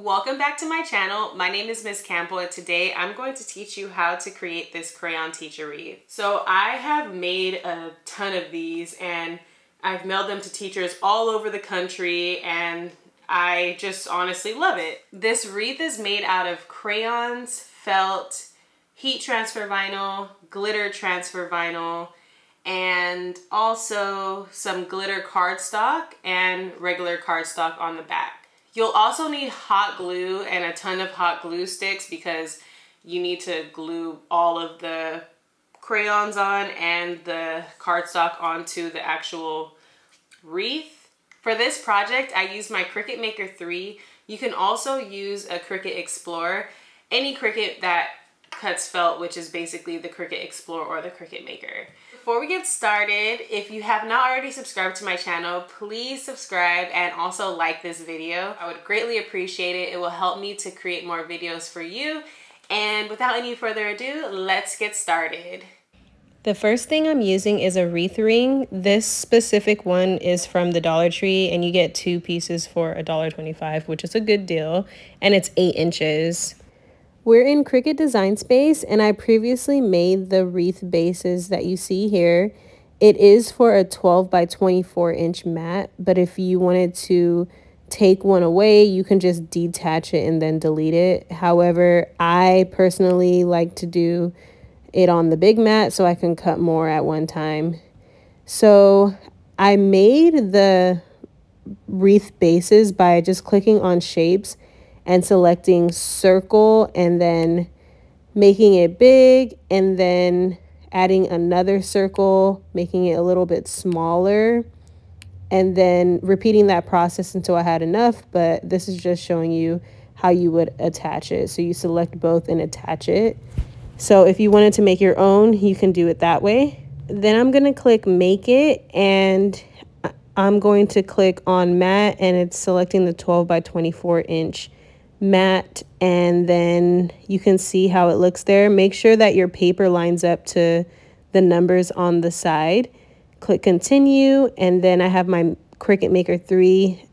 Welcome back to my channel. My name is Miss Campbell and today I'm going to teach you how to create this crayon teacher wreath. So I have made a ton of these and I've mailed them to teachers all over the country and I just honestly love it. This wreath is made out of crayons, felt, heat transfer vinyl, glitter transfer vinyl, and also some glitter cardstock and regular cardstock on the back. You'll also need hot glue and a ton of hot glue sticks because you need to glue all of the crayons on and the cardstock onto the actual wreath. For this project, I used my Cricut Maker 3. You can also use a Cricut Explorer, any Cricut that cuts felt, which is basically the Cricut Explorer or the Cricut Maker. Before we get started, if you have not already subscribed to my channel, please subscribe and also like this video. I would greatly appreciate it. It will help me to create more videos for you. And without any further ado, let's get started. The first thing I'm using is a wreath ring. This specific one is from the Dollar Tree and you get 2 pieces for $1.25, which is a good deal. And it's 8 inches. We're in Cricut Design Space and I previously made the wreath bases that you see here. It is for a 12 by 24 inch mat, but if you wanted to take one away, you can just detach it and then delete it. However, I personally like to do it on the big mat so I can cut more at one time. So I made the wreath bases by just clicking on shapes and selecting circle and then making it big and then adding another circle, making it a little bit smaller, and then repeating that process until I had enough. But this is just showing you how you would attach it. So you select both and attach it. So if you wanted to make your own, you can do it that way. Then I'm going to click make it and I'm going to click on mat and it's selecting the 12 by 24 inch mat, and then you can see how it looks there. Make sure that your paper lines up to the numbers on the side. Click continue, and then I have my Cricut Maker 3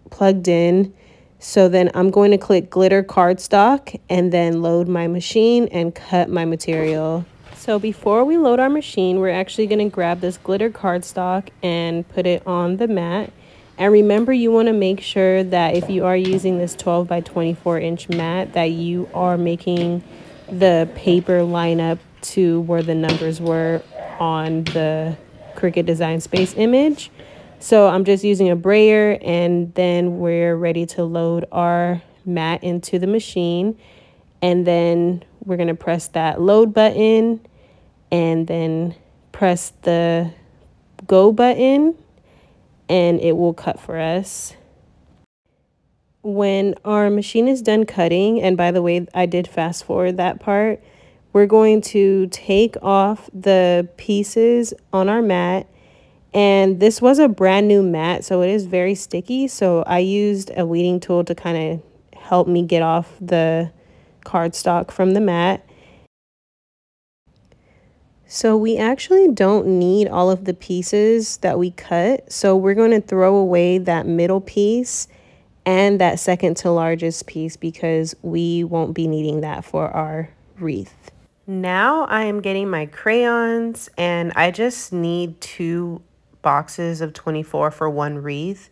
plugged in. So then I'm going to click glitter cardstock and then load my machine and cut my material. So before we load our machine, we're actually going to grab this glitter cardstock and put it on the mat. And remember, you want to make sure that if you are using this 12 by 24 inch mat, that you are making the paper line up to where the numbers were on the Cricut Design Space image. So I'm just using a brayer and then we're ready to load our mat into the machine. And then we're going to press that load button and then press the go button, and it will cut for us. When our machine is done cutting, and by the way, I did fast forward that part, we're going to take off the pieces on our mat. And this was a brand new mat, so it is very sticky. So I used a weeding tool to kind of help me get off the cardstock from the mat. So we actually don't need all of the pieces that we cut. So we're going to throw away that middle piece and that second to largest piece because we won't be needing that for our wreath. Now I am getting my crayons and I just need 2 boxes of 24 for one wreath.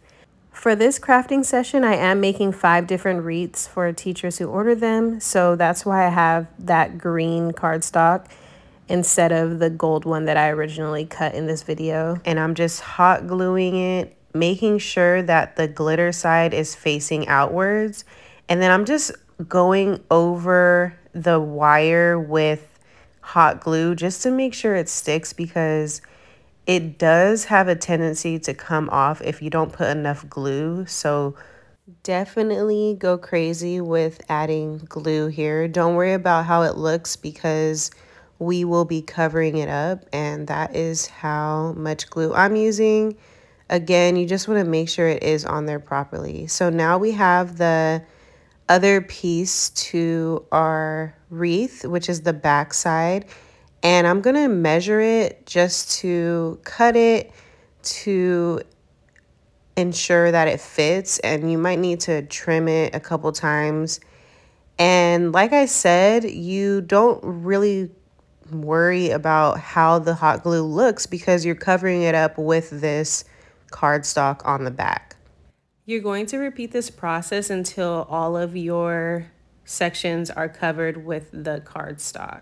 For this crafting session, I am making 5 different wreaths for teachers who order them. So that's why I have that green cardstock instead of the gold one that I originally cut in this video. And I'm just hot gluing it, making sure that the glitter side is facing outwards. And then I'm just going over the wire with hot glue just to make sure it sticks, because it does have a tendency to come off if you don't put enough glue. So definitely go crazy with adding glue here. Don't worry about how it looks because we will be covering it up, and that is how much glue I'm using. Again, you just want to make sure it is on there properly. So now we have the other piece to our wreath, which is the back side, and I'm going to measure it just to cut it to ensure that it fits, and you might need to trim it a couple times. And like I said, you don't really worry about how the hot glue looks because you're covering it up with this cardstock on the back. You're going to repeat this process until all of your sections are covered with the cardstock.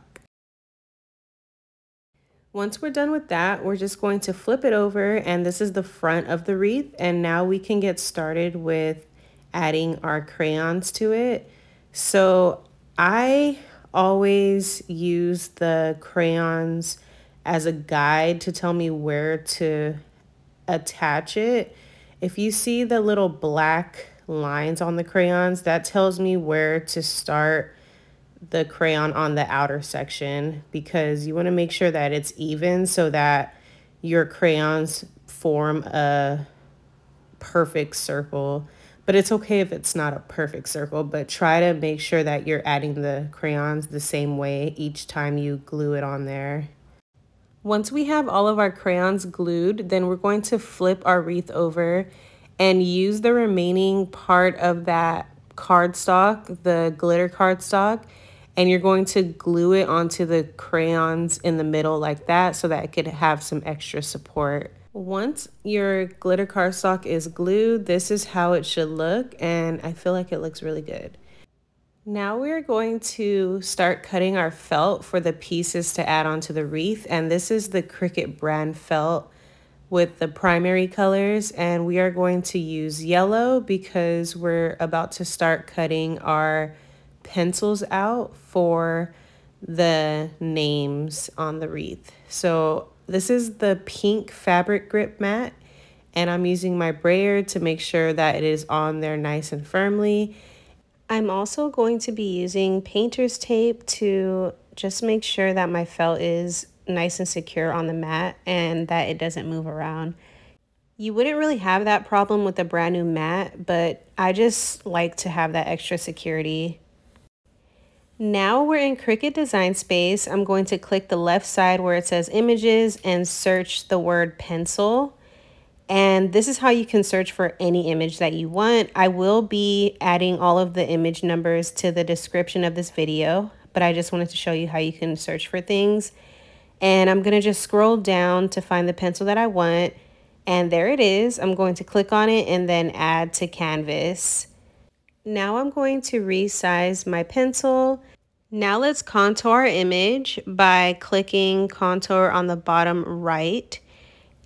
Once we're done with that, we're just going to flip it over, and this is the front of the wreath, and now we can get started with adding our crayons to it. So I always use the crayons as a guide to tell me where to attach it. If you see the little black lines on the crayons, that tells me where to start the crayon on the outer section, because you want to make sure that it's even so that your crayons form a perfect circle. But it's okay if it's not a perfect circle, but try to make sure that you're adding the crayons the same way each time you glue it on there. Once we have all of our crayons glued, then we're going to flip our wreath over and use the remaining part of that cardstock, the glitter cardstock, and you're going to glue it onto the crayons in the middle like that so that it could have some extra support. Once your glitter cardstock is glued, this is how it should look, and I feel like it looks really good. Now we're going to start cutting our felt for the pieces to add onto the wreath, and this is the Cricut brand felt with the primary colors, and we are going to use yellow because we're about to start cutting our pencils out for the names on the wreath. So this is the pink fabric grip mat, and I'm using my brayer to make sure that it is on there nice and firmly. I'm also going to be using painter's tape to just make sure that my felt is nice and secure on the mat and that it doesn't move around. You wouldn't really have that problem with a brand new mat, but I just like to have that extra security. Now we're in Cricut Design Space. I'm going to click the left side where it says images and search the word pencil. And this is how you can search for any image that you want. I will be adding all of the image numbers to the description of this video, but I just wanted to show you how you can search for things. And I'm going to just scroll down to find the pencil that I want. And there it is. I'm going to click on it and then add to canvas. Now I'm going to resize my pencil. Now let's contour our image by clicking contour on the bottom right.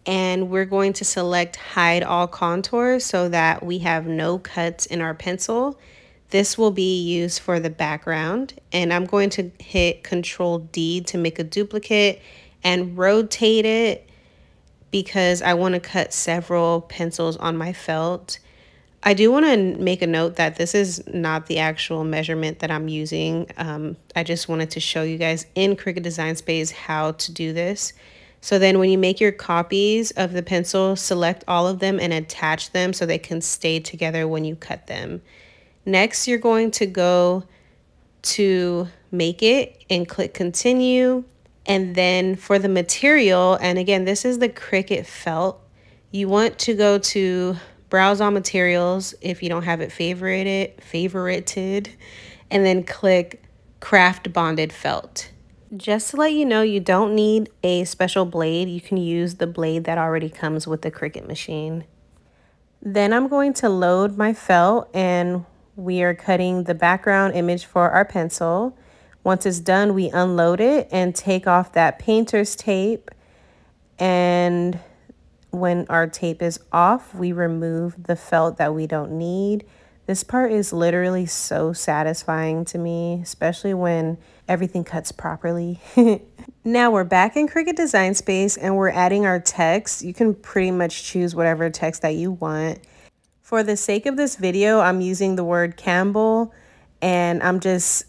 And we're going to select hide all contours so that we have no cuts in our pencil. This will be used for the background. And I'm going to hit Control D to make a duplicate and rotate it because I want to cut several pencils on my felt. I do want to make a note that this is not the actual measurement that I'm using. I just wanted to show you guys in Cricut Design Space how to do this. So then when you make your copies of the pencil, select all of them and attach them so they can stay together when you cut them. Next, you're going to go to Make It and click Continue. And then for the material, and again, this is the Cricut Felt, you want to go to Browse All Materials if you don't have it favorited, and then click Craft Bonded Felt. Just to let you know, you don't need a special blade. You can use the blade that already comes with the Cricut machine. Then I'm going to load my felt, and we are cutting the background image for our pencil. Once it's done, we unload it and take off that painter's tape. And when our tape is off, we remove the felt that we don't need. This part is literally so satisfying to me, especially when everything cuts properly. Now we're back in Cricut Design Space and we're adding our text. You can pretty much choose whatever text that you want. For the sake of this video, I'm using the word Campbell, and I'm just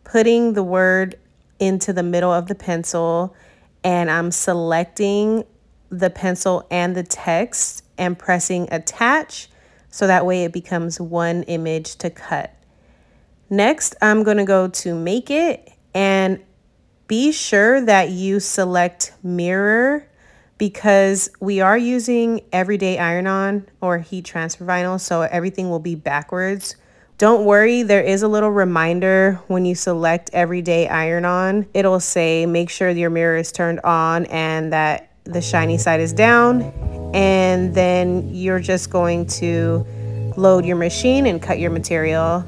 putting the word into the middle of the pencil, and I'm selecting the pencil and the text and pressing attach so that way it becomes one image to cut. Next, I'm going to go to Make It, and be sure that you select mirror because we are using everyday iron-on or heat transfer vinyl, so everything will be backwards. Don't worry, there is a little reminder when you select everyday iron-on. It'll say make sure your mirror is turned on and that the shiny side is down. And then you're just going to load your machine and cut your material.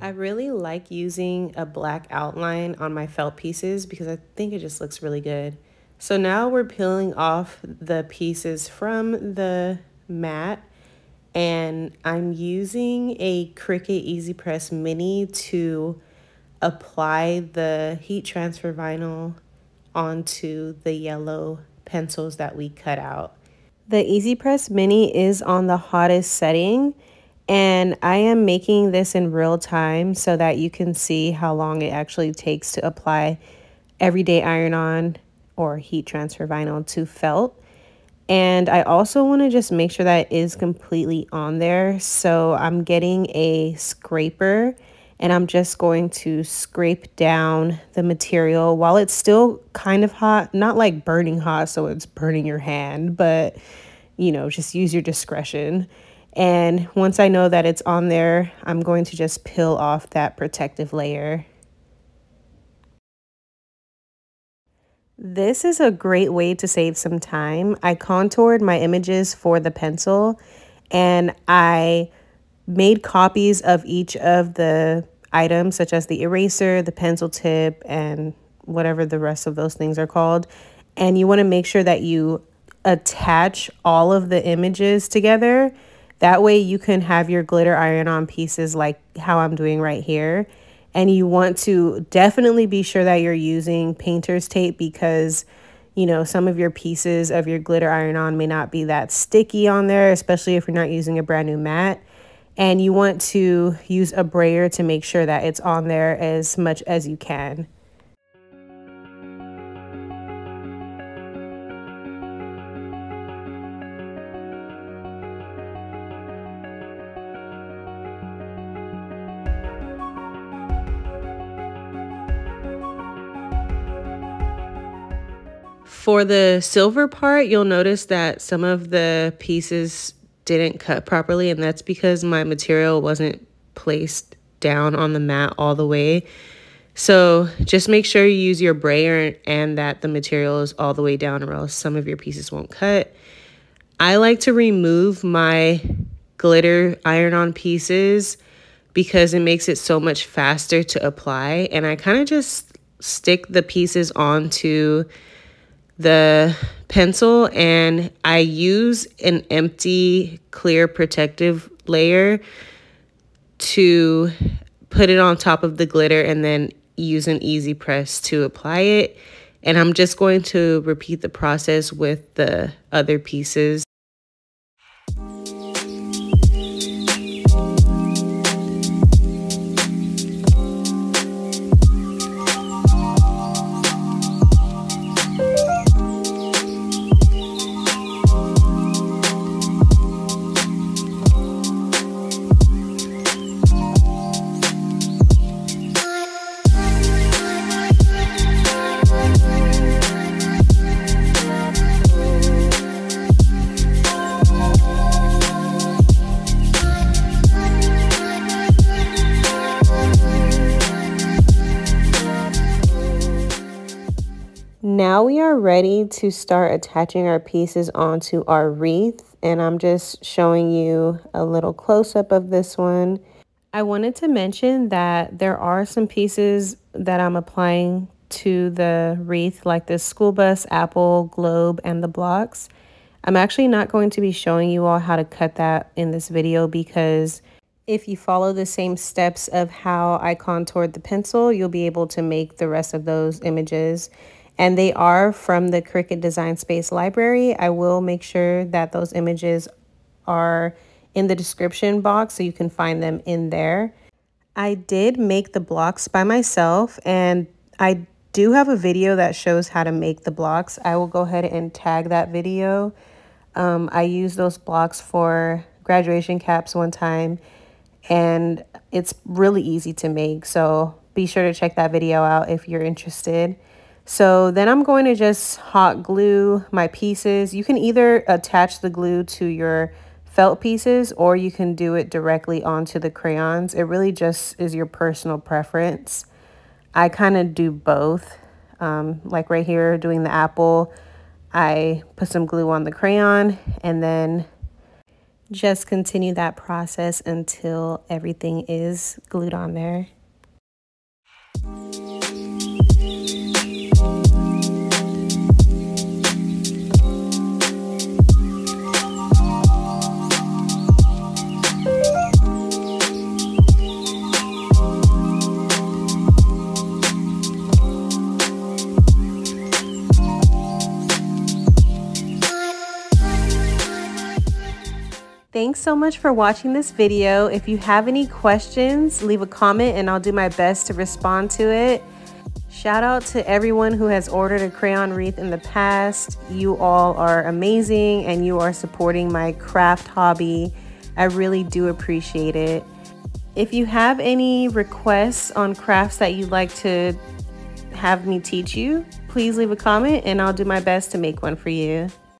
I really like using a black outline on my felt pieces because I think it just looks really good. So now we're peeling off the pieces from the mat, and I'm using a Cricut Easy Press Mini to apply the heat transfer vinyl onto the yellow pencils that we cut out. The Easy Press Mini is on the hottest setting, and I am making this in real time so that you can see how long it actually takes to apply everyday iron-on or heat transfer vinyl to felt. And I also want to just make sure that it is completely on there. So I'm getting a scraper and I'm just going to scrape down the material while it's still kind of hot, not like burning hot so it's burning your hand, but you know, just use your discretion. And once I know that it's on there, I'm going to just peel off that protective layer. This is a great way to save some time. I contoured my images for the pencil and I made copies of each of the items, such as the eraser, the pencil tip, and whatever the rest of those things are called. And you want to make sure that you attach all of the images together. That way you can have your glitter iron-on pieces like how I'm doing right here. And you want to definitely be sure that you're using painter's tape because, you know, some of your pieces of your glitter iron-on may not be that sticky on there, especially if you're not using a brand new mat. And you want to use a brayer to make sure that it's on there as much as you can. For the silver part, you'll notice that some of the pieces didn't cut properly, and that's because my material wasn't placed down on the mat all the way. So just make sure you use your brayer and that the material is all the way down, or else some of your pieces won't cut. I like to remove my glitter iron-on pieces because it makes it so much faster to apply, and I kind of just stick the pieces onto the pencil and I use an empty clear protective layer to put it on top of the glitter and then use an easy press to apply it. And I'm just going to repeat the process with the other pieces. Now we are ready to start attaching our pieces onto our wreath, and I'm just showing you a little close-up of this one. I wanted to mention that there are some pieces that I'm applying to the wreath, like the school bus, apple, globe, and the blocks. I'm actually not going to be showing you all how to cut that in this video because if you follow the same steps of how I contoured the pencil, you'll be able to make the rest of those images. and they are from the Cricut Design Space library. I will make sure that those images are in the description box so you can find them in there. I did make the blocks by myself, and I do have a video that shows how to make the blocks. I will go ahead and tag that video. I used those blocks for graduation caps one time, and it's really easy to make, so be sure to check that video out if you're interested. So then I'm going to just hot glue my pieces. You can either attach the glue to your felt pieces or you can do it directly onto the crayons. It really just is your personal preference. I kind of do both. Like right here doing the apple, I put some glue on the crayon and then just continue that process until everything is glued on there. Thanks so much for watching this video. If you have any questions, leave a comment and I'll do my best to respond to it. Shout out to everyone who has ordered a crayon wreath in the past. You all are amazing and you are supporting my craft hobby. I really do appreciate it. If you have any requests on crafts that you'd like to have me teach you, please leave a comment and I'll do my best to make one for you.